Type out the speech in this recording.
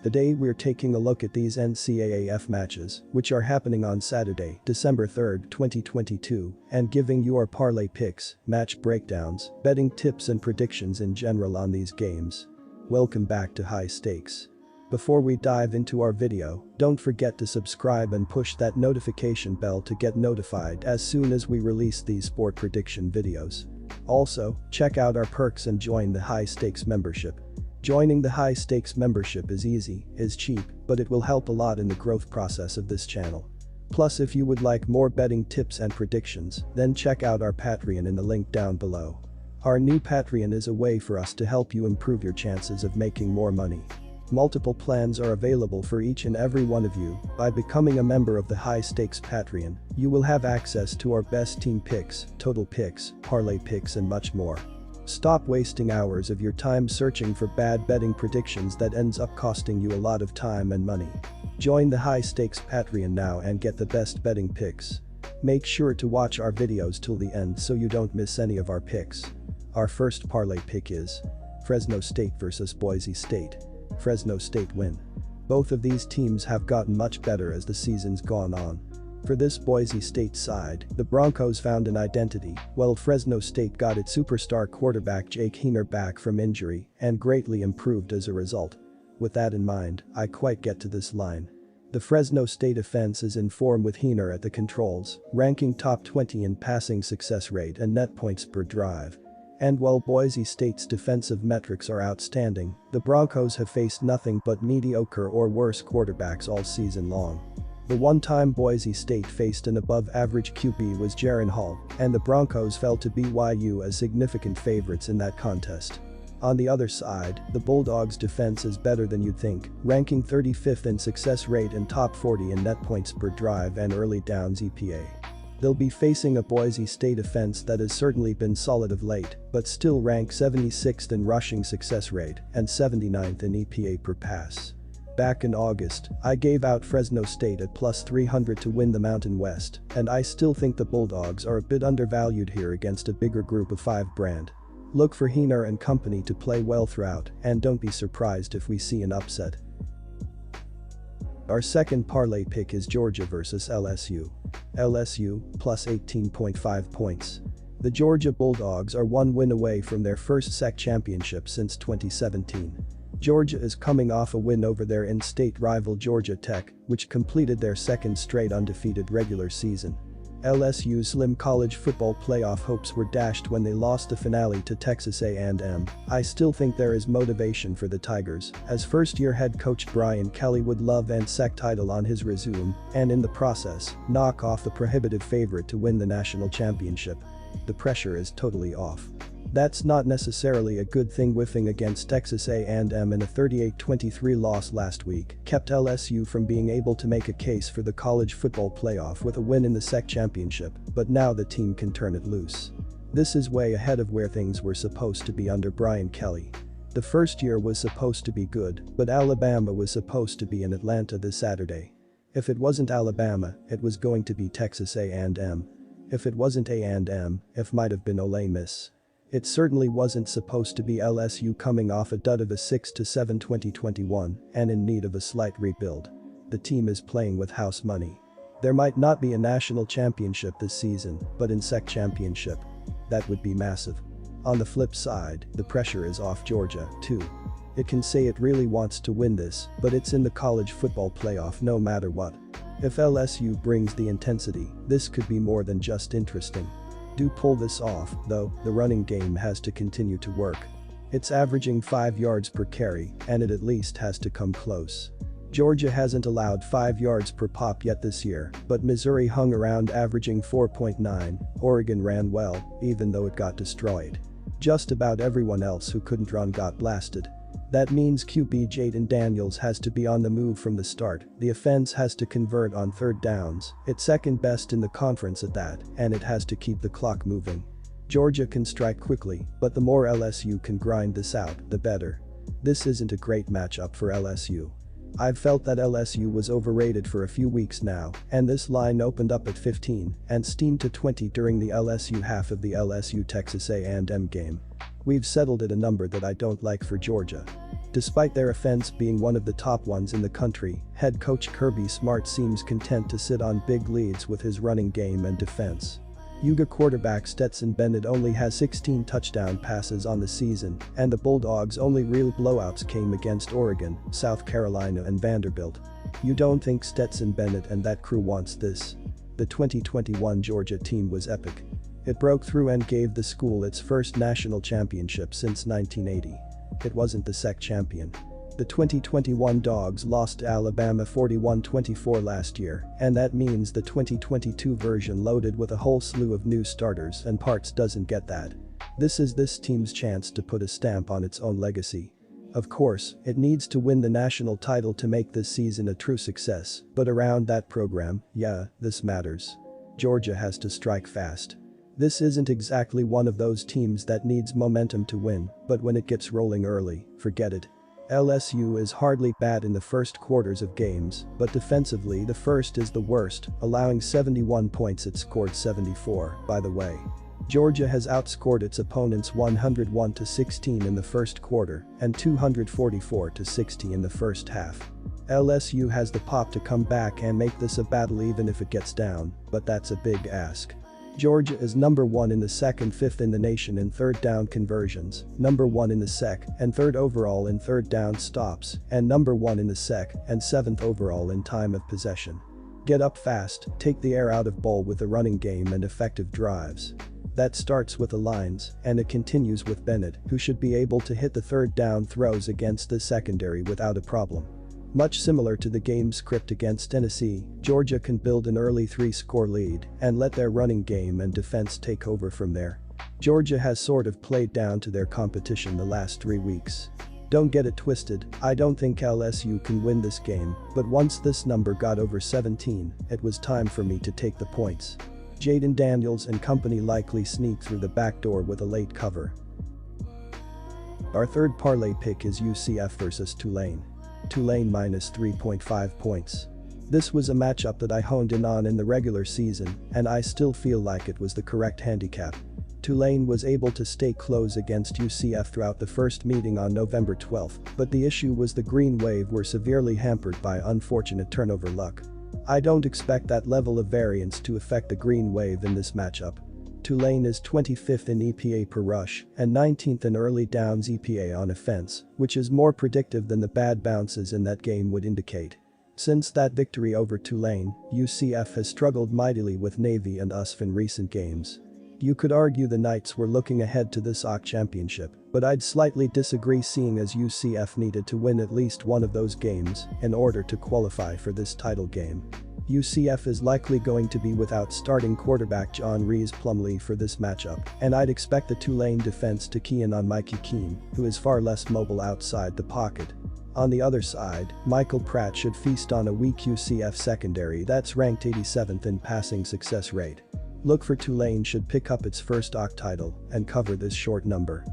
Today we're taking a look at these NCAAF matches, which are happening on Saturday, December 3, 2022, and giving you our parlay picks, match breakdowns, betting tips and predictions in general on these games. Welcome back to High Stakes. Before we dive into our video, don't forget to subscribe and push that notification bell to get notified as soon as we release these sport prediction videos. Also, check out our perks and join the High Stakes membership. Joining the High Stakes membership is easy, is cheap, but it will help a lot in the growth process of this channel. Plus, if you would like more betting tips and predictions, then check out our Patreon in the link down below. Our new Patreon is a way for us to help you improve your chances of making more money. Multiple plans are available for each and every one of you. By becoming a member of the High Stakes Patreon, you will have access to our best team picks, total picks, parlay picks and much more. Stop wasting hours of your time searching for bad betting predictions that ends up costing you a lot of time and money. Join the High Stakes Patreon now and get the best betting picks. Make sure to watch our videos till the end so you don't miss any of our picks. Our first parlay pick is Fresno State vs Boise State. Fresno State win. Both of these teams have gotten much better as the season's gone on. For this Boise State side, the Broncos found an identity, while Fresno State got its superstar quarterback Jake Heiner back from injury and greatly improved as a result. With that in mind, I quite get to this line. The Fresno State offense is in form with Heiner at the controls, ranking top 20 in passing success rate and net points per drive. And while Boise State's defensive metrics are outstanding, the Broncos have faced nothing but mediocre or worse quarterbacks all season long. The one time Boise State faced an above-average QB was Jaren Hall, and the Broncos fell to BYU as significant favorites in that contest. On the other side, the Bulldogs' defense is better than you'd think, ranking 35th in success rate and top 40 in net points per drive and early downs EPA. They'll be facing a Boise State offense that has certainly been solid of late, but still ranks 76th in rushing success rate and 79th in EPA per pass. Back in August, I gave out Fresno State at plus 300 to win the Mountain West, and I still think the Bulldogs are a bit undervalued here against a bigger group of 5 brand. Look for Heiner and company to play well throughout, and don't be surprised if we see an upset. Our second parlay pick is Georgia vs LSU. LSU, plus 18.5 points. The Georgia Bulldogs are one win away from their first SEC championship since 2017. Georgia is coming off a win over their in-state rival Georgia Tech, which completed their second straight undefeated regular season. LSU's slim college football playoff hopes were dashed when they lost the finale to Texas A&M. I still think there is motivation for the Tigers, as first-year head coach Brian Kelly would love an SEC title on his resume, and in the process, knock off the prohibitive favorite to win the national championship. The pressure is totally off. That's not necessarily a good thing. Whiffing against Texas A&M in a 38-23 loss last week kept LSU from being able to make a case for the college football playoff with a win in the SEC championship, but now the team can turn it loose. This is way ahead of where things were supposed to be under Brian Kelly. The first year was supposed to be good, but Alabama was supposed to be in Atlanta this Saturday. If it wasn't Alabama, it was going to be Texas A&M. If it wasn't A&M, it might have been Ole Miss. It certainly wasn't supposed to be LSU, coming off a dud of a 6-7 2021 and in need of a slight rebuild. The team is playing with house money. There might not be a national championship this season, but in SEC championship, that would be massive. On the flip side, the pressure is off Georgia, too. It can say it really wants to win this, but it's in the college football playoff no matter what. If LSU brings the intensity, this could be more than just interesting. Do pull this off, though, the running game has to continue to work. It's averaging 5 yards per carry, and it at least has to come close. Georgia hasn't allowed 5 yards per pop yet this year, but Missouri hung around averaging 4.9, Oregon ran well, even though it got destroyed. Just about everyone else who couldn't run got blasted. That means QB Jaden Daniels has to be on the move from the start, the offense has to convert on third downs, it's second best in the conference at that, and it has to keep the clock moving. Georgia can strike quickly, but the more LSU can grind this out, the better. This isn't a great matchup for LSU. I've felt that LSU was overrated for a few weeks now, and this line opened up at 15 and steamed to 20 during the LSU half of the LSU Texas A&M game. We've settled at a number that I don't like for Georgia. Despite their offense being one of the top ones in the country, head coach Kirby Smart seems content to sit on big leads with his running game and defense. UGA quarterback Stetson Bennett only has 16 touchdown passes on the season, and the Bulldogs' only real blowouts came against Oregon, South Carolina and Vanderbilt. You don't think Stetson Bennett and that crew wants this? The 2021 Georgia team was epic. It broke through and gave the school its first national championship since 1980. It wasn't the SEC champion. The 2021 Dogs lost to Alabama 41-24 last year, and that means the 2022 version loaded with a whole slew of new starters and parts doesn't get that. This is this team's chance to put a stamp on its own legacy. Of course, it needs to win the national title to make this season a true success, but around that program, yeah, this matters. Georgia has to strike fast. This isn't exactly one of those teams that needs momentum to win, but when it gets rolling early, forget it. LSU is hardly bad in the first quarters of games, but defensively the first is the worst, allowing 71 points. It scored 74, by the way. Georgia has outscored its opponents 101-16 in the first quarter and 244-60 in the first half. LSU has the pop to come back and make this a battle even if it gets down, but that's a big ask. Georgia is number 1 in the SEC and 5th in the nation in third down conversions, number 1 in the SEC and 3rd overall in third down stops, and number 1 in the SEC and 7th overall in time of possession. Get up fast, take the air out of bowl with the running game and effective drives. That starts with the lines, and it continues with Bennett, who should be able to hit the third down throws against the secondary without a problem. Much similar to the game script against Tennessee, Georgia can build an early 3-score lead and let their running game and defense take over from there. Georgia has sort of played down to their competition the last 3 weeks. Don't get it twisted, I don't think LSU can win this game, but once this number got over 17, it was time for me to take the points. Jaden Daniels and company likely sneak through the back door with a late cover. Our third parlay pick is UCF versus Tulane. Tulane minus 3.5 points. This was a matchup that I honed in on in the regular season, and I still feel like it was the correct handicap. Tulane was able to stay close against UCF throughout the first meeting on November 12, but the issue was the Green Wave were severely hampered by unfortunate turnover luck. I don't expect that level of variance to affect the Green Wave in this matchup. Tulane is 25th in EPA per rush and 19th in early downs EPA on offense, which is more predictive than the bad bounces in that game would indicate. Since that victory over Tulane, UCF has struggled mightily with Navy and USF in recent games. You could argue the Knights were looking ahead to this SEC championship, but I'd slightly disagree seeing as UCF needed to win at least one of those games in order to qualify for this title game. UCF is likely going to be without starting quarterback John Reese Plumlee for this matchup, and I'd expect the Tulane defense to key in on Mikey Keene, who is far less mobile outside the pocket. On the other side, Michael Pratt should feast on a weak UCF secondary that's ranked 87th in passing success rate. Look for Tulane should pick up its first SEC title and cover this short number.